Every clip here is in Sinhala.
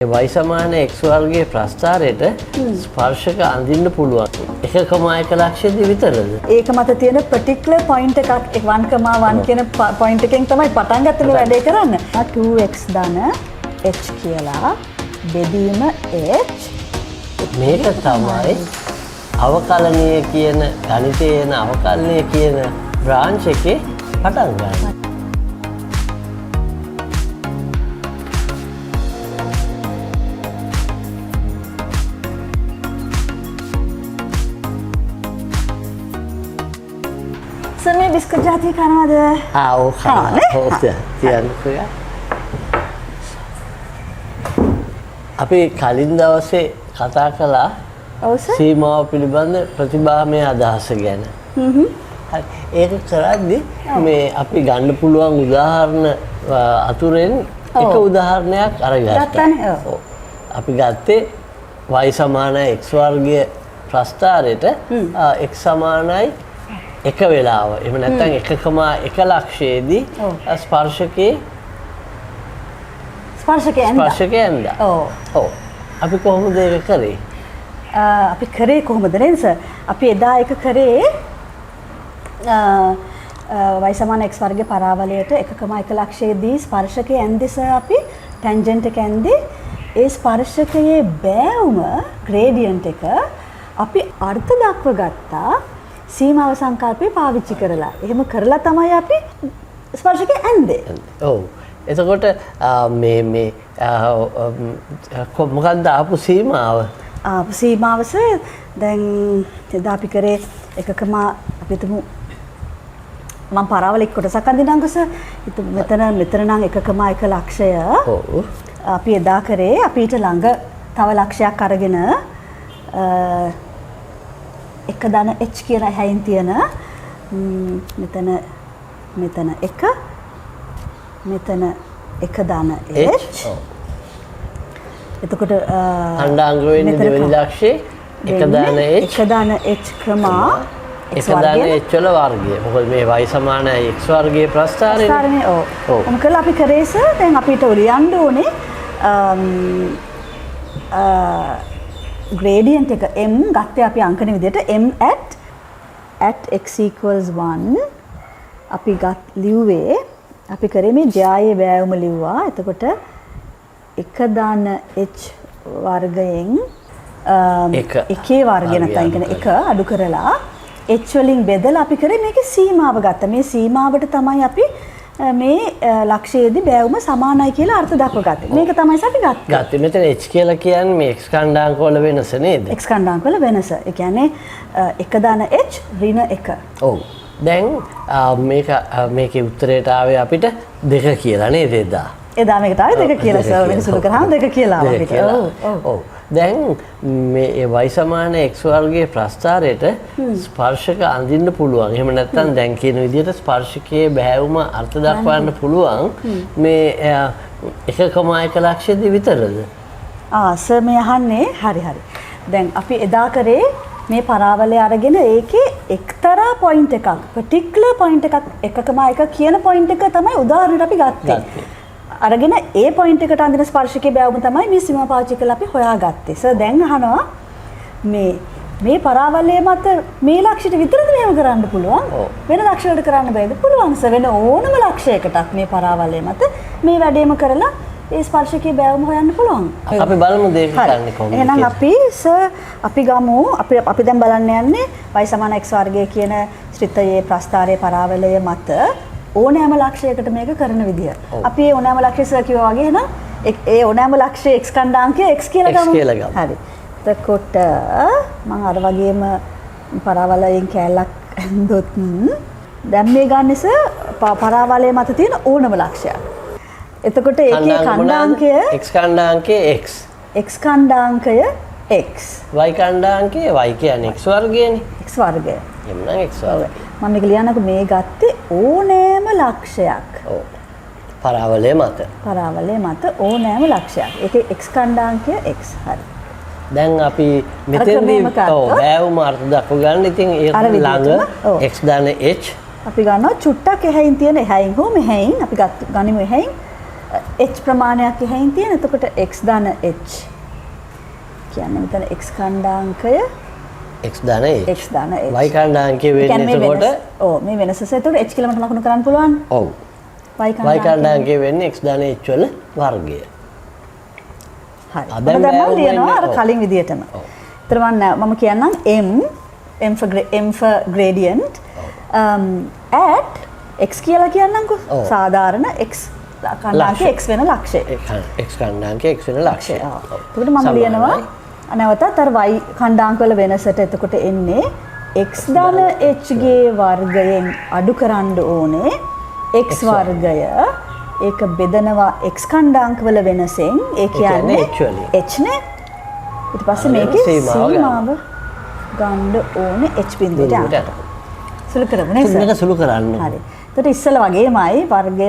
y සමාන x වර්ගයේ ප්‍රස්ථාරයට ස්පර්ශක අඳින්න පුළුවන්. 1,1 ලක්ෂයේදී විතරද? ඒක මත තියෙන particular point එකක් 1,1 කියන point එකෙන් තමයි පටන් ගත්තේ මේ වැඩේ කරන්න. 2x ධන h කියලා බෙදීම h මේක තමයි අවකලනීය කියන ගණිතයේ එන අවකලනීය කියන බ්‍රාන්ච් එකේ පටන් ගන්න. සර් මේ බිස්කට් ජාතිය කනවද? ඔව් කනවා. අපි කලින් දවසේ කතා කළා ඔව් සර්. සීමාව පිළිබඳ ප්‍රතිභාමය අදහස ගැන. ඒක කරද්දී මේ අපි ගන්න පුළුවන් උදාහරණ අතුරෙන් එක උදාහරණයක් අරගත්තා. අපි ගත්තේ y සමානයි x වර්ගයේ ප්‍රස්ථාරයට x සමානයි එක වෙලාව. එහෙම නැත්නම් 1,1 ලක්ෂයේදී ස්පර්ශකයේ ඇඳා. ඔව්. අපි කොහොමද ඒක කරේ? අපි කරේ කොහොමද නේද සර්? අපි එදා එක කරේ y සමාන x වර්ගයේ පරාවලයට 1,1 ලක්ෂයේදී ස්පර්ශකයේ ඇන්දේ සර් අපි ටැන්ජන්ට් එක ඇන්දේ. ඒ ස්පර්ශකයේ බෑවුම ග්‍රේඩියන්ට් එක අපි අර්ථ දක්ව ගත්තා. සීමාව සංකල්පය පාවිච්චි කරලා. එහෙම කරලා තමයි අපි ස්පර්ශකයේ ඇන්දේ. ඔව්. එතකොට මේ මොකක්ද ආපු සීමාව? ආපු සීමාව දැන් එදා අපි කරේ එකකම අපි හිතමු මම පරාවල එක් කොටසක් අඳිනම්කෝ සර්. මෙතන නම් 1,1 ලක්ෂය. ඔව්. අපි එදා කරේ අපි ඊට ළඟ තව ලක්ෂයක් අරගෙන එක ධන h කියන හැයින් තියෙන මෙතන එක මෙතන එක ධන h. එතකොට අණ්ඩාංග වෙන්නේ දෙවෙනි ලක්ෂයේ එක ධන h කමා එක ධන h වල වර්ගය. මොකද මේ y සමානයි x වර්ගයේ ප්‍රස්ථාරයනේ. ඔව්. මොකද අපි කරේ සර් දැන් අපිට ලියන්න ඕනේ gradient එක m ගත්තේ අපි අංකන විදිහට m at x equals 1 අපි ලිව්වේ අපි කරේ මේ ජායේ වෑයුම ලිව්වා. එතකොට එක ධන h වර්ගයෙන් එකේ වර්ගය නැත්නම් කියන එක අඩු කරලා h වලින් බෙදලා අපි කරේ මේකේ සීමාව ගත්තා. මේ සීමාවට තමයි අපි මේ ලක්ෂයේදී බෑවුම සමානයි කියලා අර්ථ දක්වගත්තේ. මේක තමයි අපි ගත්තේ. මෙතන h කියලා කියන්නේ මේ x කණ්ඩාංක වල වෙනස නේද? x කණ්ඩාංක වල වෙනස. ඒ කියන්නේ එක ධන h ඍණ 1. ඔව්. දැන් මේකේ උත්තරයට ආවේ අපිට 2 කියලා නේද එදා? එදා මේකට ආවේ 2 කියලා සර්. මේක සුළු කරාම 2 කියලා අපිට. ඔව්. දැන් මේ y සමාන x වර්ගයේ ප්‍රස්ථාරයට ස්පර්ශක අඳින්න පුළුවන්. එහෙම නැත්නම් දැන් කියන විදිහට ස්පර්ශකයේ බෑවුම අර්ථ දක්වන්න පුළුවන් මේ 1,1 ලක්ෂයේදී විතරද? සර් මේ අහන්නේ හරි. දැන් අපි එදා කරේ මේ පරාවලය අරගෙන ඒකේ එක්තරා පොයින්ට් එකක් particular point එකක් 1,1 කියන පොයින්ට් එක තමයි උදාහරණයට අපි ගත්තේ. අරගෙන ඒ පොයින්ට් එකට අඳින ස්පර්ශකයේ බෑවුම තමයි මේ සීමා පාවිච්චි කරලා අපි හොයාගත්තේ. සර් දැන් අහනවා මේ පරාවලයේ මත මේ ලක්ෂයට විතරද මෙහෙම කරන්න පුළුවන්? වෙන ලක්ෂයකට කරන්න බෑද? පුළුවන් සර්. වෙන ඕනම ලක්ෂයකටත් මේ පරාවලයේ මත මේ වැඩේම කරලා ඒ ස්පර්ශකයේ බෑවුම හොයන්න පුළුවන්. අපි බලමු දෙක කරන්නේ කොහොමද? එහෙනම් අපි ගමු අපි දැන් බලන්න යන්නේ y සමාන x වර්ගය කියන ශ්‍රිතයේ ප්‍රස්ථාරයේ පරාවලය මත ඕනෑම ලක්ෂයකට මේක කරන විදිය. අපි ඒ ඕනෑම ලක්ෂය කිව්වා වගේ එහෙනම් ඒ ඕනෑම ලක්ෂයේ x කණ්ඩාංකය x කියලා ගමු. හරි. එතකොට මම අර වගේම පරාවලයෙන් කැලක් ඇන්දොත් දැන් මේ ගන්නෙස පරාවලයේ මත තියෙන ඕනම ලක්ෂයක්. එතකොට ඒකේ කණ්ඩාංකය x කණ්ඩාංකය x. x කණ්ඩාංකය x. y කණ්ඩාංකය y කියන්නේ x වර්ගයනේ. x වර්ගය. එම්නම් x වර්ගය. මම මේක ලියන්නකො මේ ගත්තේ ඕනෑම ලක්ෂයක්. ඔව්. පරාවලයේ මත ඕනෑම ලක්ෂයක්. ඒකේ x කණ්ඩාංකය x. හරි. දැන් අපි මෙතෙන්දී බෑවුම අර්ථ දක්ව ගන්න. ඉතින් ඒ ළඟ x ධන h අපි ගන්නවා චුට්ටක් එහයින් තියෙන එහයින් හෝ මෙහයින් අපි ගනිමු එහයින් h ප්‍රමාණයක් එහෙන් තියෙන. එතකොට x ධන h කියන්නේ මෙතන x khණ්ඩාංකය x ධන h. x ධන h. y khණ්ඩාංකය වෙන්නේ එතකොට ඔව් මේ වෙනස. එතකොට h කියලා මට ලකුණු කරන්න පුළුවන්. ඔව්. y khණ්ඩාංකය වෙන්නේ x ධන h වල වර්ගය. හරි. දැන් මම ලියනවා අර කලින් විදියටම. ඒතර මම කියන්නම් m for gradient at x කියලා කියන්නම්කෝ. සාධාරණ x khණ්ඩාංකය x වෙන ලක්ෂය. x khණ්ඩාංකය x වෙන ලක්ෂය. එතකොට මම ලියනවා නැවතත් අර y khණ්ඩාංක වල වෙනසට එතකොට එන්නේ x ධන h ගේ වර්ගයෙන් අඩු කරන්න ඕනේ x වර්ගය. ඒක බෙදනවා x khණ්ඩාංක වල වෙනසෙන්. ඒ කියන්නේ h නේ. ඊට පස්සේ මේකේ සීමාව ගන්න ඕනේ h බිඳුවට යන්න. සුළු කරමු නේද? මේක සුළු කරන්න. හරි. එතකොට ඉස්සෙල්ලා වගේමයි වර්ගය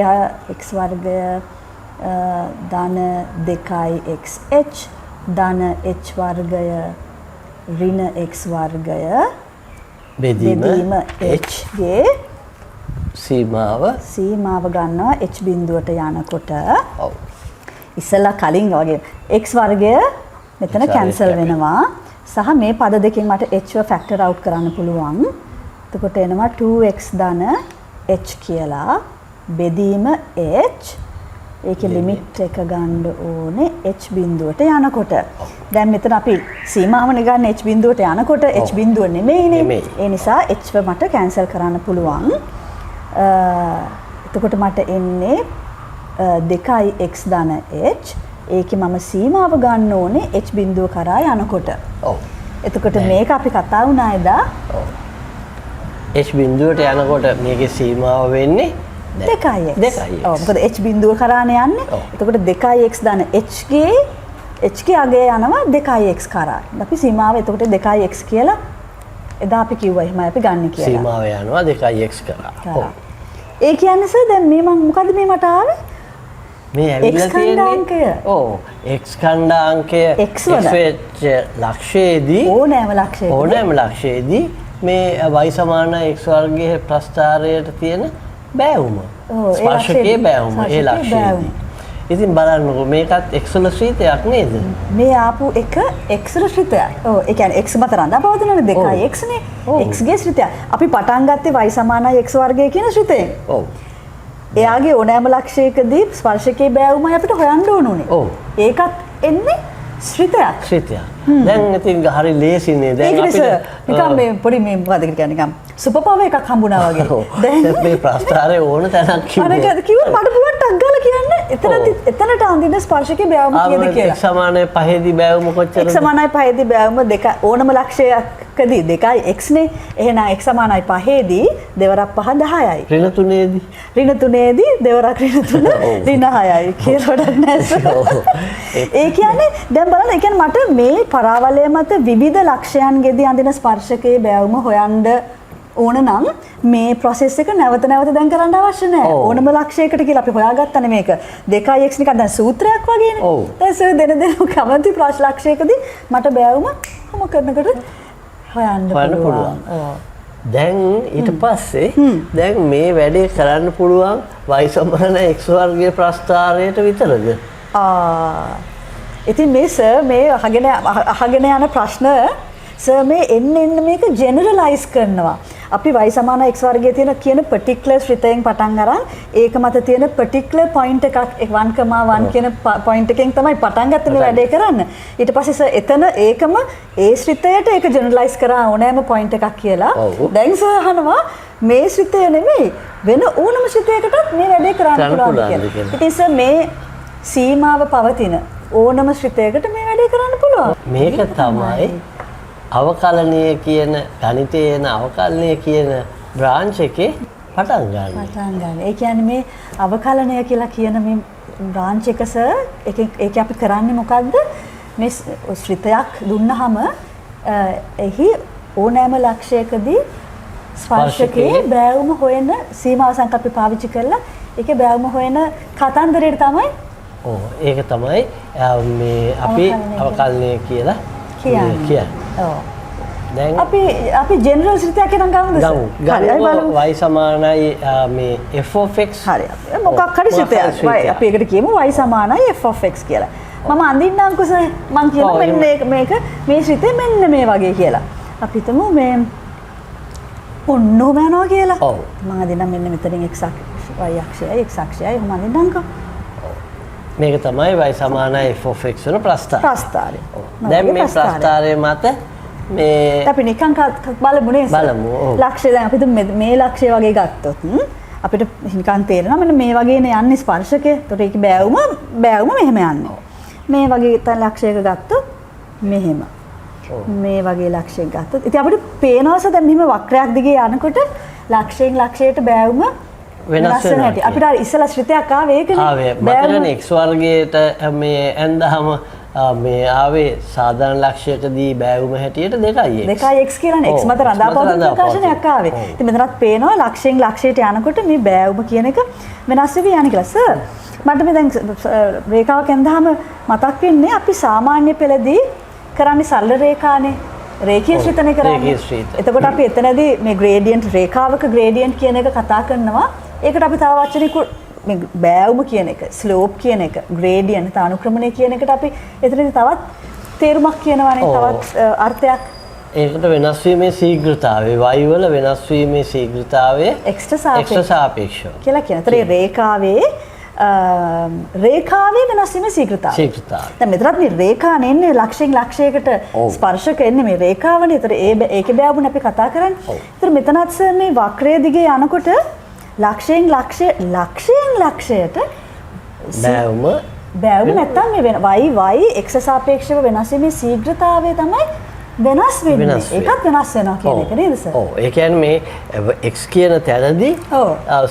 x වර්ගය ධන 2xh ධන h වර්ගය ඍණ x වර්ගය බෙදීම h ගේ සීමාව ගන්නවා h බිඳුවට යනකොට. ඔව්. ඉස්සෙල්ලා කලින් වගේ x වර්ගය මෙතන කැන්සල් වෙනවා. සහ මේ පද දෙකෙන් මට h ෆැක්ටර් අවුට් කරන්න පුළුවන්. එතකොට එනවා 2x ධන h කියලා බෙදීම h. ඒකේ ලිමිට් එක ගන්න ඕනේ h බිඳුවට යනකොට. දැන් මෙතන අපි සීමාවනේ ගන්න h බිඳුවට යනකොට h බිඳුව නෙමෙයිනේ. ඒ නිසා h මට කැන්සල් කරන්න පුළුවන්. එතකොට මට එන්නේ 2x ධන h. ඒකේ මම සීමාව ගන්න ඕනේ h බිඳුව කරා යනකොට. ඔව්. එතකොට මේක අපි කතා වුණා එදා. ඔව්. h බිඳුවට යනකොට මේකේ සීමාව වෙන්නේ 2x. ඔව්. මොකද h බිඳුව කරානේ යන්නේ. එතකොට 2x ධන h ගේ අගය යනවා 2x කරා. අපි සීමාව එතකොට 2x කියලා එදා අපි කිව්වා එහෙමයි අපි ගන්න කියලා. සීමාව යනවා 2x කරා. ඔව්. ඒ කියන්නේ සර් දැන් මේ මම මොකද මේ මට ආවේ? මේ ඇවිල්ලා තියෙන්නේ ඔව් x khණ්ඩාංකය x වෙච්ච ලක්ෂයේදී ඕනෑම ලක්ෂයේදී මේ y සමාන x වර්ගයේ ප්‍රස්ථාරයට තියෙන බෑවුම ස්පර්ශකයේ බෑවුම ඒ ලක්ෂයේදී. ඉතින් බලන්නකෝ මේකත් x වල ශ්‍රීතයක් නේද? මේ ආපු එක x වල ශ්‍රීතයක්. ඔව් ඒ කියන්නේ x මත රඳා පවතිනනේ 2x නේ. x ගේ ශ්‍රීතය. අපි පටන් ගත්තේ y සමානයි x වර්ගය කියන ශ්‍රීතයෙන්. ඔව්. එයාගේ ඕනෑම ලක්ෂයකදී ස්පර්ශකයේ බෑවුමයි අපිට හොයන්න ඕනේ. ඔව්. ඒකත් එන්නේ ශ්‍රිතයක්. දැන් ඉතින් හරි ලේසිනේ. දැන් අපිට නිකන් මේ පොඩි මේ මොකද කියන්නේ නිකන් සුපර් පවර් එකක් හම්බුණා වගේ. දැන් මේ ප්‍රස්ථාරේ ඕන තැනක් කිව්වා. අර කිව්වොත් මට පුළුවන් ටක් ගාලා කියන්න එතනට අඳින ස්පර්ශකයේ බෑවුම කීයද කියලා. x සමානයි 5දී බෑවුම කොච්චරද? x සමානයි 5දී බෑවුම දෙක ඕනම ලක්ෂයකදී 2x නේ. එහෙනම් x සමානයි 5දී දෙවරක් 5 10යි. ඍණ 3දී ඍණ 3දී දෙවරක් ඍණ 3 ඍණ 6යි කියලා වඩක් නැහැ. ඒ කියන්නේ දැන් බලන්න ඒ කියන්නේ මට මේ පරාවලය මත විවිධ ලක්ෂයන්ගෙදී අඳින ස්පර්ශකයේ බෑවුම හොයන්න ඕන නම් මේ process එක නැවත දැන් කරන්න අවශ්‍ය නැහැ. ඕනම ලක්ෂයකට කියලා අපි හොයාගත්තනේ මේක. 2x නිකන් දැන් සූත්‍රයක් වගේනේ. දැන් සර් දෙන කැමති ප්‍රශ්න ලක්ෂයකදී මට බෑවුම කොහොම කරනකොට හොයන්න පුළුවන්. දැන් ඊට පස්සේ දැන් මේ වැඩේ කරන්න පුළුවන් y සමාන x වර්ගයේ ප්‍රස්ථාරයට විතරද? ඉතින් මේ සර් මේ අහගෙන යන ප්‍රශ්න සර් මේ එන්න මේක ජෙනරලයිස් කරනවා. අපි y සමාන x වර්ගයේ තියෙන කියන particular ශ්‍රිතයෙන් පටන් අරන් ඒක මත තියෙන particular point එකක් 1,1 කියන point එකෙන් තමයි පටන් ගත්තේ මේ වැඩේ කරන්න. ඊට පස්සේ සර් එතන ඒකම ඒ ශ්‍රිතයට ඒක ජෙනරලයිස් කරා ඕනෑම point එකක් කියලා. දැන් සර් අහනවා මේ ශ්‍රිතය නෙමෙයි වෙන ඕනම ශ්‍රිතයකටත් මේ වැඩේ කරන්න පුළුවන් කියලා. ඉතින් සර් මේ සීමාව පවතින ඕනම ශ්‍රිතයකට මේ වැඩේ කරන්න පුළුවන්. මේක තමයි අවකලනීය කියන ගණිතයේ එන අවකලනීය කියන බ්‍රාන්ච් එකේ පටන් ගන්න. ඒ කියන්නේ මේ අවකලනය කියලා කියන මේ බ්‍රාන්ච් එක සර් ඒක අපි කරන්නේ මොකද්ද? මේ ශ්‍රිතයක් දුන්නාම එහි ඕනෑම ලක්ෂයකදී ස්පර්ශකයේ බෑවුම හොයන සීමාව සංකල්ප පාවිච්චි කරලා ඒකේ බෑවුම හොයන කතන්දරයට තමයි ඒක තමයි මේ අපි අවකලනය කියලා කියන්නේ. අපි ජෙනරල් ශ්‍රිතයක් නම් ගමුද සර්? ගමු y සමානයි මේ f of x. හරි. මොකක් හරි ශ්‍රිතයක්. අපි ඒකට කියමු y සමානයි f of x කියලා. මම අඳින්නම්කෝ සර්. මං කියනවා මෙන්න මේක මේ ශ්‍රිතේ මෙන්න මේ වගේ කියලා. අපි හිතමු මේ ඔන්නෝම යනවා කියලා. ඔව්. මම අඳින්නම් මෙන්න මෙතනින් x y අක්ෂයයි x අක්ෂයයි මම අඳින්නම්කෝ. මේක තමයි y සමානයි f of x වන ප්‍රස්ථාරය. ප්‍රස්ථාරය. දැන් මේ ප්‍රස්ථාරය මත මේ අපි නිකන් බලමු නේ සර්. බලමු. ලක්ෂය දැන් අපි මේ ලක්ෂය වගේ ගත්තොත් අපිට නිකන් තේරෙනවා මෙන්න මේ වගේනේ යන්නේ ස්පර්ශකය. ඒතකොට ඒක බෑවුම මෙහෙම යන්නේ. මේ වගේ තන ලක්ෂයක ගත්තොත් මෙහෙම. මේ වගේ ලක්ෂයක් ගත්තොත් ඉතින් අපිට පේනවාස දැන් මෙහෙම වක්‍රයක් දිගේ යනකොට ලක්ෂයෙන් ලක්ෂයට බෑවුම වෙනස් වෙන හැටි. අපිට අර ඉස්සලා ශ්‍රිතයක් ආවේ ඒකනේ. ආවේ මතකනේ x වර්ගයට මේ ඇඳහම මේ ආවේ සාධාරණ ලක්ෂයකදී බෑවුම හැටියට 2x. 2x කියලානේ x මත රඳාපවතින ප්‍රකාශනයක් ආවේ. ඉතින් මෙතනත් පේනවා ලක්ෂයෙන් ලක්ෂයට යනකොට මේ බෑවුම කියන එක වෙනස් වෙවි යන කියලා. සර් මට මේ දැන් රේඛාවක් ඇඳහම මතක් වෙන්නේ අපි සාමාන්‍ය පෙළදී කරන්නේ සරල රේඛානේ. රේඛීය ශ්‍රිතනේ කරන්නේ. එතකොට අපි එතනදී මේ ග්‍රේඩියන්ට් රේඛාවක ග්‍රේඩියන්ට් කියන එක කතා කරනවා. ඒකට අපි තව වචනයක මේ බෑවුම කියන එක, ස්ලෝප් කියන එක, ග්‍රේඩියන්ට් අනුක්‍රමණය කියන එකට අපි එතනදී තවත් තේරුමක් කියනවානේ, තවත් අර්ථයක්. ඒකට වෙනස් වීමේ ශීඝ්‍රතාවය, y වල වෙනස් වීමේ ශීඝ්‍රතාවය x ට සාපේක්ෂව කියලා කියන. ඒතර රේඛාවේ වෙනස් වීමේ ශීඝ්‍රතාවය. දැන් මෙතනත් මේ රේඛානේ එන්නේ ලක්ෂයෙන් ලක්ෂයකට ස්පර්ශක එන්නේ මේ රේඛාවනේ. ඒතර ඒකේ බෑවුම අපි කතා කරන්නේ. ඒතර මෙතනත් සර් මේ වක්‍රය දිගේ යනකොට ලක්ෂයෙන් ලක්ෂයට බෑවුම නැත්තම් මේ y x සාපේක්ෂව වෙනස් වීමේ ශීඝ්‍රතාවය තමයි වෙනස් වෙන්නේ. ඒකත් වෙනස් වෙනවා කියන එක නේද සර්? ඔව්. ඒ කියන්නේ මේ x කියන තැනදී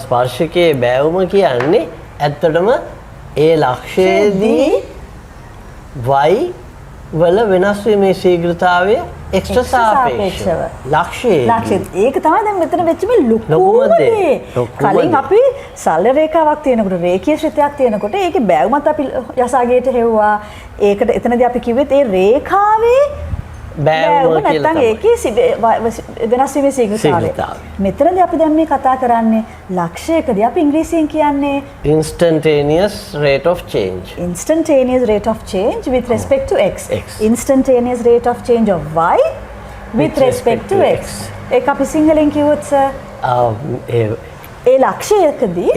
ස්පර්ශකයේ බෑවුම කියන්නේ ඇත්තටම ඒ ලක්ෂයේදී y වල වෙනස් වීමේ ශීඝ්‍රතාවය x ට සාපේක්ෂව. ලක්ෂයේ. ඒක තමයි දැන් මෙතන වෙච්ච මේ ලොකුම දේ. කලින් අපි සරල රේඛාවක් තියෙනකොට රේඛීය ශ්‍රිතයක් තියෙනකොට ඒකේ බෑවුමත් අපි යසාගේට හෙව්වා. ඒකට එතනදී අපි කිව්වෙත් ඒ රේඛාවේ බෑවුම නැත්තම් ඒකේ වෙනස් වීමේ ශීඝ්‍රතාවය. මෙතනදී අපි දැන් මේ කතා කරන්නේ ලක්ෂයකදී අපි ඉංග්‍රීසියෙන් කියන්නේ instantaneous rate of change. Instantaneous rate of change with respect to x. Instantaneous rate of change of y with respect to x. ඒක අපි සිංහලෙන් කිව්වොත් සර් ඒ ලක්ෂයේදී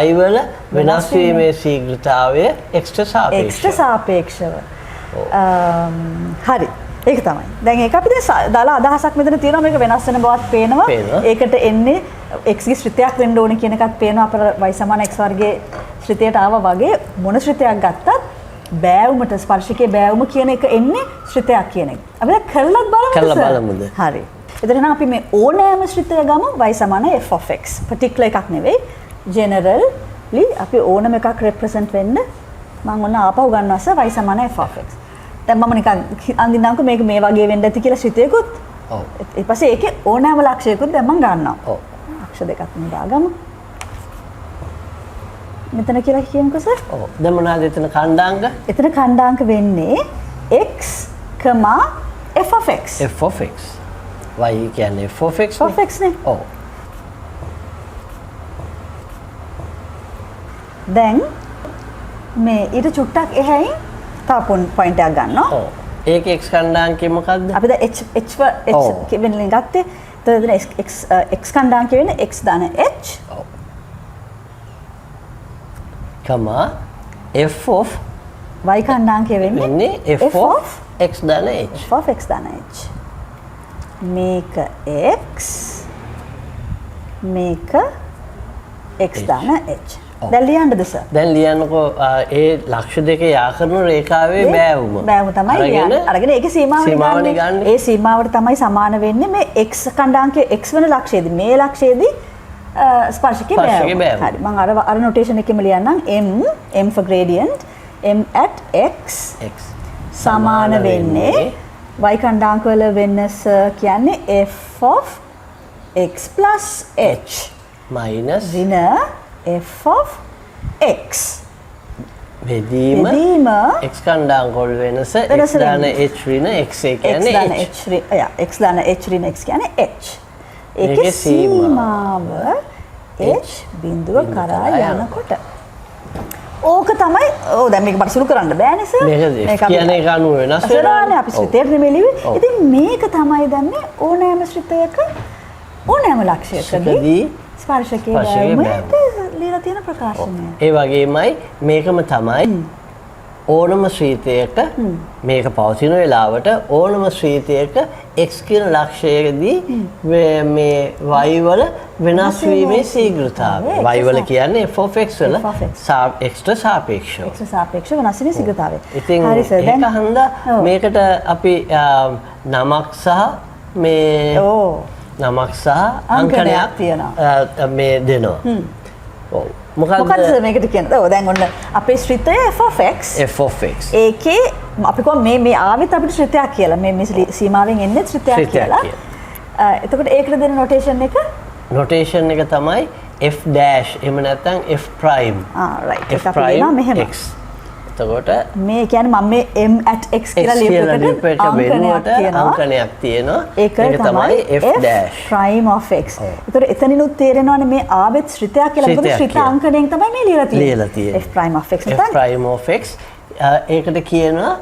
y වල වෙනස් වීමේ ශීඝ්‍රතාවය x ට සාපේක්ෂව. හරි. ඒක තමයි. දැන් ඒක අපි දැන් දාලා අදහසක් මෙතන තියෙනවා මේක වෙනස් වෙන බවත් පේනවා. ඒකට එන්නේ x ගේ ශ්‍රිතයක් වෙන්න ඕනේ කියන එකත් පේනවා. අපර y සමාන x වර්ගයේ ශ්‍රිතයට ආවා වගේ මොන ශ්‍රිතයක් ගත්තත් බෑවුමට ස්පර්ශකයේ බෑවුම කියන එක එන්නේ ශ්‍රිතයක් කියන එක. අපි දැන් කරලා බලමුද? හරි. එතන අපි මේ ඕනෑම ශ්‍රිතය ගමු y සමාන f of x. particular එකක් නෙවෙයි. generally අපි ඕනම එකක් represent වෙන්න මම ඔන්න ආපහු ගන්නවා සර් y සමාන f of x. දැන් මම නිකන් අඳින්නම්කෝ මේක මේ වගේ වෙන්න ඇති කියලා ශ්‍රිතයකුත්. ඔව්. ඊට පස්සේ ඒකේ ඕනෑම ලක්ෂයකුත් දැන් මම ගන්නවා. ඔව්. අක්ෂර දෙකක් මම දාගමු. මෙතන කියලා කියමුකෝ සර්. ඔව්. දැන් මොනවාද එතන ඛණ්ඩාංග? එතන ඛණ්ඩාංක වෙන්නේ x, f of x. f of x. y කියන්නේ f of x. of x නේ. ඔව්. දැන් මේ ඊට චුට්ටක් එහැයින් තව පොයින්ට් එකක් ගන්නවා. ඔව්. ඒකේ x ඛණ්ඩාංකය මොකද්ද? අපි දැන් h වෙනින් ගත්තේ. එතකොට x ඛණ්ඩාංකය වෙන්නේ x ධන h. ඔව්. කමා f of y ඛණ්ඩාංකය වෙන්නේ f of x ධන h. f of x ධන h. මේක x මේක x ධන h. දැන් ලියන්නද සර්? දැන් ලියන්නකෝ ඒ ලක්ෂ දෙකේ යා කරන රේඛාවේ බෑවුම. බෑවුම තමයි ලියන්නේ. අරගෙන ඒකේ සීමාවනේ ගන්න. ඒ සීමාවට තමයි සමාන වෙන්නේ මේ x ඛණ්ඩාංකයේ x වෙන ලක්ෂයේදී මේ ලක්ෂයේදී ස්පර්ශකයේ බෑවුම. හරි. මම අර notation එකෙම ලියන්නම් m for gradient m at x සමාන වෙන්නේ y ඛණ්ඩාංක වල වෙනස කියන්නේ f of x plus h minus ඍණ f of x බෙදීම x කණ්ඩායම් වෙනස x දාන h ඍණ x ඒ කියන්නේ x දාන h ඍණ x කියන්නේ h. ඒකේ සීමාව h බිඳුව කරා යනකොට ඕක තමයි දැන් මේක මට සුළු කරන්න බෑනේ සර්. මේක කියන්නේ ඒක අනුව වෙනස් වෙනවා. අපි ශ්‍රිතයට නෙමෙයි ලිව්වේ. ඉතින් මේක තමයි දන්නේ ඕනෑම ශ්‍රිතයක ඕනෑම ලක්ෂයකදී ස්පර්ශකයේ බෑවුමට ලියලා තියෙන ප්‍රකාශනය. ඒ වගේමයි මේකම තමයි ඕනම ශ්‍රිතයක මේක පවතින වෙලාවට ඕනම ශ්‍රිතයක x කියන ලක්ෂයකදී මේ y වල වෙනස් වීමේ ශීඝ්‍රතාවය. y වල කියන්නේ f of x වල x ට සාපේක්ෂව. x සාපේක්ෂව වෙනස් වීමේ ශීඝ්‍රතාවය. ඉතින් ඒක හන්දා මේකට අපි නමක් සහ මේ නමක් සහ අංකණයක් තියෙනවා. මේ දෙනවා. ඔව්. මොකක්ද මේකට කියන්නේ? ඔව් දැන් ඔන්න අපේ ශ්‍රිතය f of x. f of x. ඒකේ අපි කොහොම මේ ආවෙත් අපිට ශ්‍රිතයක් කියලා. මේ සීමාවෙන් එන්නේ ශ්‍රිතයක් කියලා. එතකොට ඒකට දෙන නොටේෂන් එක නොටේෂන් එක තමයි f dash එහෙම නැත්නම් f prime. right. ඒක අපි දෙනවා මෙහෙම. එතකොට මේ කියන්නේ මම මේ m at x කියලා ලියපෙකට අංකණයක් තියෙනවා. ඒක තමයි f dash prime of x. ඒතර එතනිනුත් තේරෙනවානේ මේ ආවෙත් ශ්‍රිතයක් කියලා. මොකද ශ්‍රිත අංකණයෙන් තමයි මේ ලියලා තියෙන්නේ. f prime of x f prime of x ඒකට කියනවා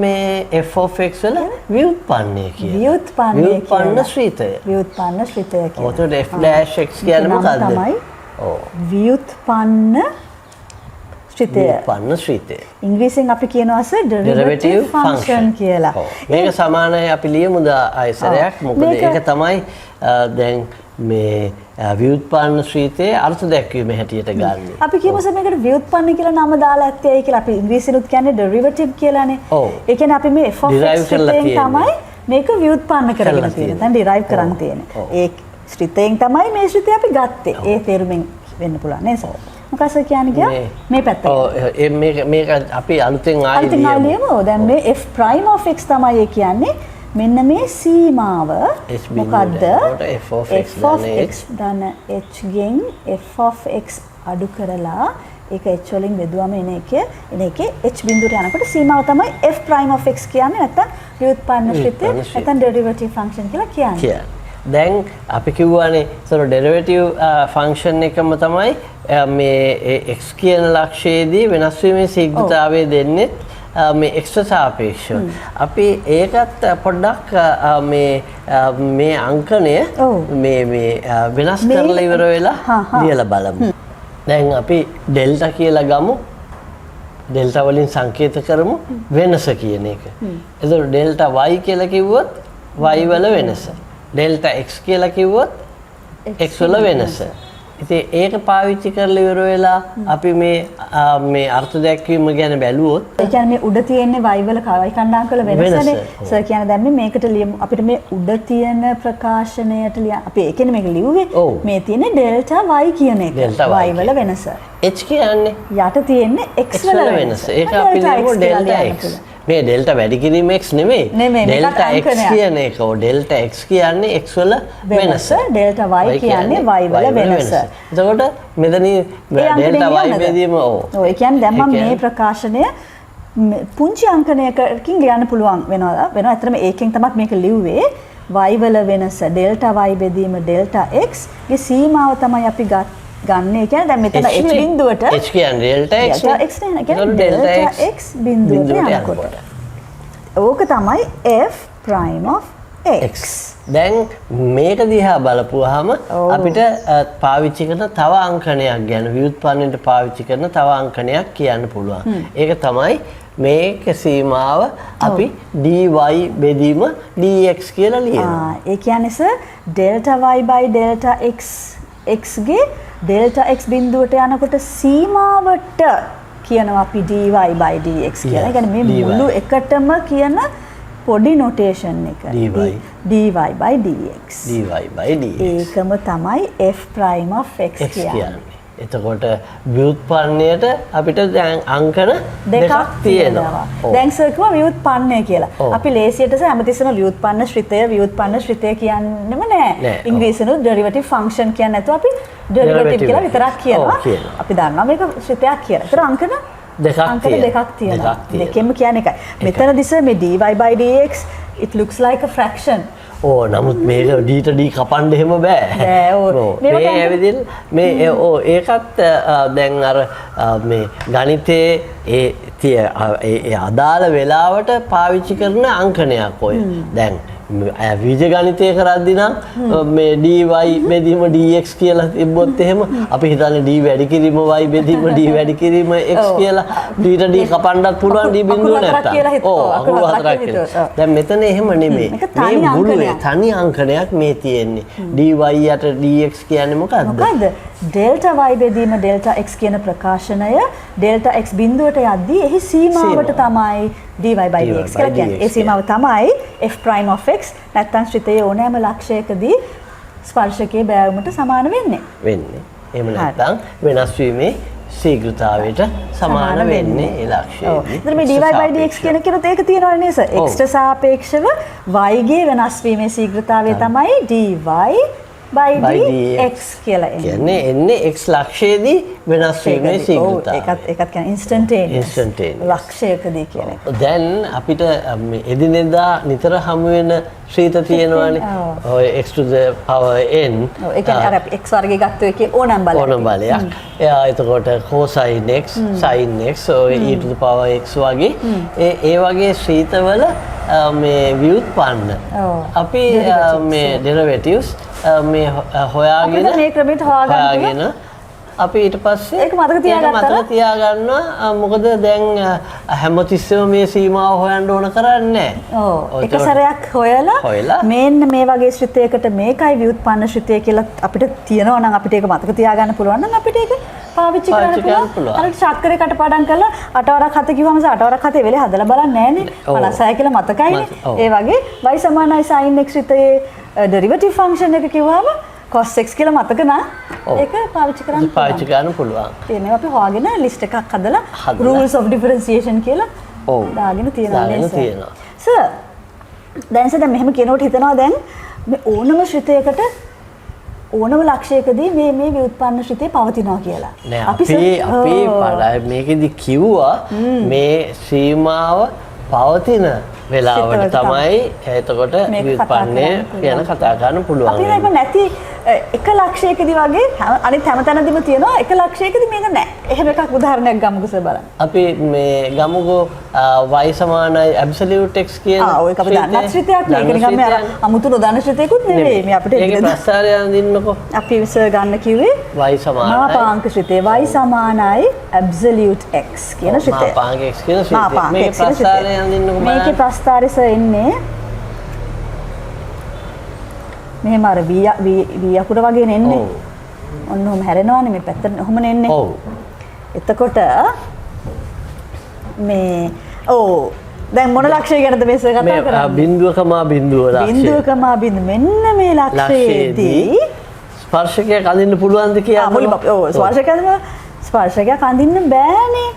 මේ f of x වල ව්‍යුත්පන්නය කියලා. ව්‍යුත්පන්න ශ්‍රිතය. ව්‍යුත්පන්න ශ්‍රිතය කියලා. ඔතන f dash x කියන්නේ මොකද්ද? ව්‍යුත්පන්න ව්‍යුත්පන්න ශ්‍රිතය. ඉංග්‍රීසියෙන් අපි කියනවා සර් ඩෙරිවේටිව් ෆන්ක්ෂන් කියලා. මේක සමානයි අපි ලියමු ආයසරයක්. මොකද ඒක තමයි දැන් මේ ව්‍යුත්පන්න ශ්‍රිතයේ අර්ථ දැක්වීම හැටියට ගන්න. අපි කියමු සර් මේකට ව්‍යුත්පන්න කියලා නම දාලා ඇත්තේ කියලා. අපි ඉංග්‍රීසියෙත් කියන්නේ ඩෙරිවේටිව් කියලානේ. ඒ කියන්නේ අපි මේ f of x ශ්‍රිතයෙන් තමයි මේක ව්‍යුත්පන්න කරගෙන තියෙන්නේ. දැන් ඩිරයිව් කරන් තියෙන්නේ. ඒ ශ්‍රිතයෙන් තමයි මේ ශ්‍රිතය අපි ගත්තේ. ඒ තේරුමින් වෙන්න පුළුවන් නේද සර්? මොකක්ද කියන්නේ කිය? මේ පැත්ත. ඔව් මේක අපි අලුතෙන් ආයෙත් දැන් මේ f prime of x තමයි ඒ කියන්නේ. මෙන්න මේ සීමාව මොකද්ද? f of x ධන h ගෙන් f of x අඩු කරලා ඒක h වලින් බෙදුවම එන එකේ h බිඳුවට යනකොට සීමාව තමයි f prime of x කියන්නේ. නැත්නම් ව්‍යුත්පන්න ශ්‍රිතය නැත්නම් ඩෙරිවේටිව් ෆන්ක්ෂන් කියලා කියන්නේ. දැන් අපි කිව්වානේ ඩෙරිවේටිව් ෆන්ක්ෂන් එකම තමයි මේ x කියන ලක්ෂයේදී වෙනස් වීමේ ශීඝ්‍රතාවය දෙන්නේ මේ x ට සාපේක්ෂව. අපි ඒකත් පොඩ්ඩක් මේ අංකණය මේ වෙනස් කරලා ඉවර වෙලා ලියලා බලමු. දැන් අපි ඩෙල්ටා කියලා ගමු. ඩෙල්ටා වලින් සංකේත කරමු වෙනස කියන එක. එතකොට ඩෙල්ටා y කියලා කිව්වොත් y වල වෙනස. ඩෙල්ටා x කියලා කිව්වොත් x වල වෙනස. ඉතින් ඒක පාවිච්චි කරලා ඉවර වෙලා අපි මේ අර්ථ දැක්වීම ගැන බැලුවොත් ඒ කියන්නේ මේ උඩ තියෙන්නේ y වල y කණ්ඩායම් වල වෙනසනේ. සර් කියන්නේ දැන් මේකට ලියමු. අපිට මේ උඩ තියෙන ප්‍රකාශනයට අපි ඒ කියන්නේ මේක ලිව්වේ මේ තියෙන්නේ ඩෙල්ටා y කියන එක. y වල වෙනස. h කියන්නේ යට තියෙන්නේ x වල වෙනස. ඒක අපි ලියමු ඩෙල්ටා x. මේ ඩෙල්ටා වැඩි කිරීම x නෙමෙයි. ඩෙල්ටා x කියන එක. ඩෙල්ටා x කියන්නේ x වල වෙනස. ඩෙල්ටා y කියන්නේ y වල වෙනස. එතකොට මෙතනින් ඩෙල්ටා y බෙදීම ඔව් ඒ කියන්නේ දැන් මම මේ ප්‍රකාශනය පුංචි අංකණයකින් ගන්න පුළුවන් වෙනවා. ඇත්තටම ඒකෙන් තමයි මේක ලිව්වේ. y වල වෙනස ඩෙල්ටා y බෙදීම ඩෙල්ටා x ගේ සීමාව තමයි අපි ගන්න. ඒ කියන්නේ දැන් මෙතන h බිඳුවට h කියන්නේ ඩෙල්ටා x නේ. කියන්නේ ඩෙල්ටා x බිඳුවට යනකොට. ඕක තමයි f prime of x. දැන් මේක දිහා බලපුවාම අපිට පාවිච්චි කරන තව අංකණයක් ගැන ව්‍යුත්පන්නයට පාවිච්චි කරන තව අංකණයක් කියන්න පුළුවන්. ඒක තමයි මේක සීමාව අපි dy බෙදීම dx කියලා ලියනවා. ඒ කියන්නේ sir delta y by delta x ගේ delta x බිඳුවට යනකොට සීමාවට කියනවා අපි dy by dx කියලා. ඒ කියන්නේ මේ මුළු එකටම කියන පොඩි නොටේෂන් එක. dy by dx. dy by dx. ඒකම තමයි f prime of x කියන්නේ. එතකොට ව්‍යුත්පන්නයට අපිට දැන් අංකන දෙකක් තියෙනවා. දැන් සර් කිව්වා ව්‍යුත්පන්නය කියලා. අපි ලේසියට හැමතිස්සෙම ව්‍යුත්පන්න ශ්‍රිතය කියන්නෙම නෑ. ඉංග්‍රීසියෙන් ඩෙරිවේටිව් ෆන්ක්ෂන් කියන්නේ නැතුව අපි ඩෙරිවේටිව් කියලා විතරක් කියනවා. අපි දන්නවා මේක ශ්‍රිතයක් කියලා. ඒතර අංකන අංක දෙකක් තියෙනවා. දෙකෙන්ම කියන්නේ එකයි. මෙතනදී සර් මේ dy by dx it looks like a fraction. නමුත් මේක ඩීට ඩී කපන්න එහෙම බෑ. මේ ඇවිදින් මේ ඒකත් දැන් අර මේ ගණිතයේ ඒ අදාළ වෙලාවට පාවිච්චි කරන අංකනයක් ඔය. දැන් විජ ගණිතය කරද්දී නම් මේ dy බෙදීම dx කියලා තිබ්බොත් එහෙම අපි හිතන්නේ d වැඩි කිරීම y බෙදීම d වැඩි කිරීම x කියලා ඩීට ඩී කපන්නත් පුළුවන් d බිඳුව නැත්තම්. අකුරු හතරක් කියලා. දැන් මෙතන එහෙම නෙමෙයි. මේ මුළුවේ තනි අංකනයක් මේ තියෙන්නේ. dy යට dx කියන්නේ මොකද්ද? delta y බෙදීම delta x කියන ප්‍රකාශනය delta x බිඳුවට යද්දී එහි සීමාවට තමයි dy by dx කියලා කියන්නේ. ඒ සීමාව තමයි f prime of x නැත්නම් ශ්‍රිතයේ ඕනෑම ලක්ෂයකදී ස්පර්ශකයේ බෑවුමට සමාන වෙන්නේ. එහෙම නැත්නම් වෙනස් වීමේ ශීඝ්‍රතාවයට සමාන වෙන්නේ ඒ ලක්ෂයේදී. එතන මේ dy by dx කියන කෙනත් ඒක තියෙනවා නේද සර්? x ට සාපේක්ෂව y ගේ වෙනස් වීමේ ශීඝ්‍රතාවය තමයි dy by dx කියලා කියන්නේ එන්නේ x ලක්ෂයේදී වෙනස් වීමේ ශීඝ්‍රතාවය. ඒකත් කියන්නේ instantaneous ලක්ෂයකදී කියන්නේ. දැන් අපිට මේ එදිනෙදා නිතර හමු වෙන ශ්‍රීත තියෙනවානේ. ඔය x to the power n. ඒ කියන්නේ අර x වර්ගය ගත්ත එකේ ඕනම් බලයක්. ඕනම් බලයක්. එතකොට cosine x, sin x, e to the power x වගේ ඒ වගේ ශ්‍රීතවල මේ ව්‍යුත්පන්න අපි මේ derivatives මේ හොයාගෙන මේ ක්‍රමයට හොයාගෙන අපි ඊට පස්සේ ඒක මතක තියාගන්නවා. මොකද දැන් හැමතිස්සෙම මේ සීමාව හොයන්න ඕන කරන්නේ නැහැ. එක සැරයක් හොයලා මෙන්න මේ වගේ ශ්‍රිතයකට මේකයි ව්‍යුත්පන්න ශ්‍රිතය කියලා අපිට තියෙනවා නම් අපිට ඒක මතක තියාගන්න පුළුවන් නම් අපිට ඒක පාවිච්චි කරන්න පුළුවන්. අර ශක්කරේ කටපාඩම් කරලා 8 වරක් 7 කිව්වම 8 වරක් 7 වෙලේ හදලා බලන්නේ නැහනේ. 56 කියලා මතකයිනේ. ඒ වගේ y සමානයි sin x ශ්‍රිතයේ derivative function එක කිව්වම cos x කියලා මතක නා ඒක පාවිච්චි කරන්න පුළුවන්. මේවා අපි හොයාගෙන list එකක් හදලා rules of differentiation කියලා දාගෙන තියෙනවා. සර් දැන් සර් මෙහෙම කියනකොට හිතනවා දැන් මේ ඕනම ශ්‍රිතයකට ඕනම ලක්ෂයකදී මේ ව්‍යුත්පන්න ශ්‍රිතය පවතිනවා කියලා. අපි මේකෙදි කිව්වා මේ සීමාව පවතින වෙලාවට තමයි එතකොට ව්‍යුත්පන්නය ගැන කතා කරන්න පුළුවන්. අපි ඒක නැති එක ලක්ෂයකදී වගේ අනිත් හැමතැනදීම තියෙනවා එක ලක්ෂයකදී මේක නැහැ. එහෙම එකක් උදාහරණයක් ගමුකෝ සර් බලන්න. අපි මේ ගමුකෝ y සමානයි absolute x කියන ඒක අපි දන්න ශ්‍රිතයක් නේ. ඒක නිකන් මේ අමුතු නොදන්න ශ්‍රිතයකුත් නෙවෙයි. මේ අපිට ඒකේ ප්‍රස්තාරය අඳින්නකෝ. අපි සර් ගන්න කිව්වේ y සමානයි මාපාංක ශ්‍රිතය y සමානයි absolute x කියන ශ්‍රිතය. මාපාංක x කියන ශ්‍රිතය. මේකේ ප්‍රස්තාරය අඳින්නකෝ. මේකේ ප්‍රස්තාරය සර් එන්නේ මෙහෙම අර v අකුර වගේ නෙන්නේ. ඔන්න ඔහම හැරෙනවානේ මේ පැත්තට ඔහම නෙන්නේ. එතකොට මේ දැන් මොන ලක්ෂය ගැනද මේ සර් කතා කරන්නේ? බිඳුවකමා බිඳුව ලක්ෂය. බිඳුවකමා බිඳුව මෙන්න මේ ලක්ෂයේදී ස්පර්ශකයක් අඳින්න පුළුවන්ද කියලා? ස්පර්ශකයක් අඳින්න බෑනේ.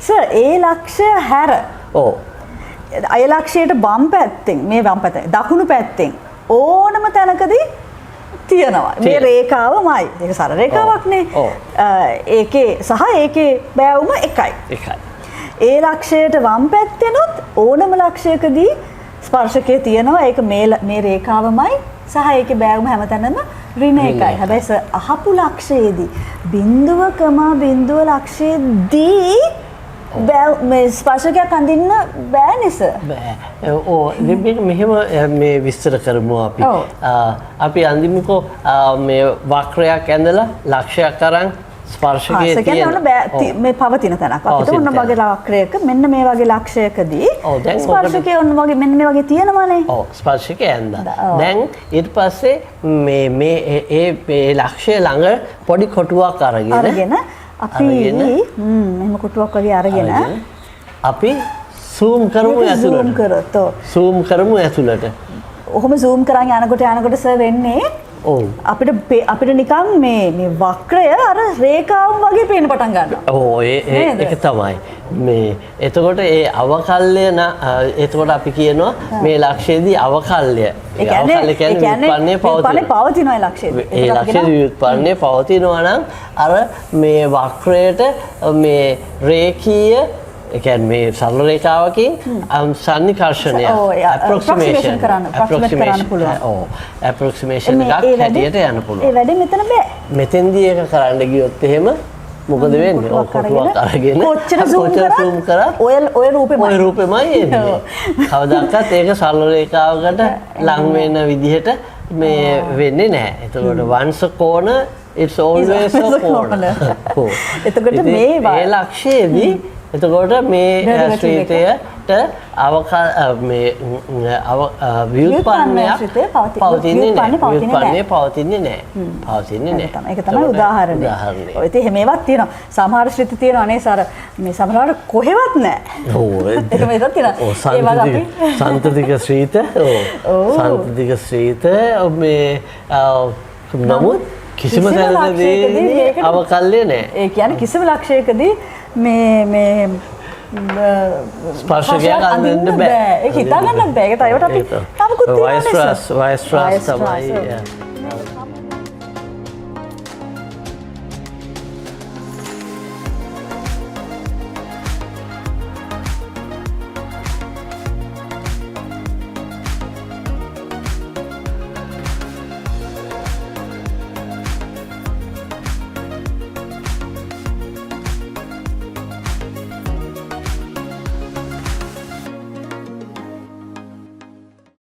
සර් ඒ ලක්ෂය හැර අය ලක්ෂයට වම් පැත්තෙන් මේ වම් පැත්තෙන් දකුණු පැත්තෙන් ඕනම තැනකදී තියෙනවා. මේ රේඛාවමයි. ඒක සරල රේඛාවක් නේ. ඒකේ සහ ඒකේ බෑවුම එකයි. ඒ ලක්ෂයට වම් පැත්තෙනොත් ඕනම ලක්ෂයකදී ස්පර්ශකයේ තියෙනවා. ඒක මේ රේඛාවමයි සහ ඒකේ බෑවුම හැමතැනම ඍණ එකයි. හැබැයි අහපු ලක්ෂයේදී බිඳුව ලක්ෂයේදී මේ ස්පර්ශකයක් අඳින්න බෑ නේද? බෑ. මෙහෙම මේ විස්තර කරමු අපි. අපි අඳිමුකෝ මේ වක්‍රයක් ඇඳලා ලක්ෂයක් අරන් ස්පර්ශකයේ තියෙන මේ පවතින තැනක්. අපිට ඔන්න වගේ වක්‍රයක මෙන්න මේ වගේ ලක්ෂයකදී ස්පර්ශකයේ ඔන්න වගේ මෙන්න මේ වගේ තියෙනවනේ. ස්පර්ශකය ඇඳලා. දැන් ඊට පස්සේ මේ ලක්ෂය ළඟ පොඩි කොටුවක් අරගෙන අපි මෙහෙම කොටුවක් වගේ අරගෙන අපි zoom කරමු ඇතුළට. zoom කරමු ඇතුළට. ඔහොම zoom කරන් යනකොට සර් වෙන්නේ අපිට නිකන් මේ වක්‍රය අර රේඛාව වගේ පේන්න පටන් ගන්නවා. ඒක තමයි. මේ එතකොට ඒ අවකල්ය එතකොට අපි කියනවා මේ ලක්ෂයේදී අවකල්ය. අවකල්ය කියන්නේ ව්‍යුත්පන්නයේ පවතින ලක්ෂයේදී. ඒ ලක්ෂයේ ව්‍යුත්පන්නයේ පවතිනවා නම් අර මේ වක්‍රයට මේ රේඛීය ඒ කියන්නේ මේ සරල රේඛාවකින් සන්නිකර්ෂණය approximation කරන්න පුළුවන්. ඔව් approximation එකක් හැටියට යන්න පුළුවන්. ඒ වැඩේ මෙතන බෑ. මෙතෙන්දී ඒක කරන්න ගියොත් එහෙම මොකද වෙන්නේ? ඔය කොටුවක් අරගෙන කොච්චර zoom කරත් ඔය රූපෙමයි එන්නේ. කවදාවත් ඒක සරල රේඛාවකට ලං වෙන විදිහට මේ වෙන්නේ නැහැ. එතකොට once a corner it's always a corner. එතකොට මේ ලක්ෂයේදී එතකොට මේ ශ්‍රීතයට ව්‍යුත්පන්නයක් පවතින්නේ නැහැ. ඒක තමයි උදාහරණය. ඔය ඉතින් මේවත් තියෙනවා. සමහර ශ්‍රිත තියෙනවා නේ සර මේ සමහරවට කොහෙවත් නැහැ. ඔව් ඒක මේකත් තියෙනවා. සන්තතික ශ්‍රීත. ඔව්. සන්තතික ශ්‍රීත මේ නමුත් කිසිම තැනකදී අවකල්ය නැහැ. ඒ කියන්නේ කිසිම ලක්ෂයකදී මේ ස්පර්ශකයක් අඳින්න බෑ. ඒක හිතා ගන්නත් බෑ. ඒක තමයි අපි වයිස් රස් තමයි.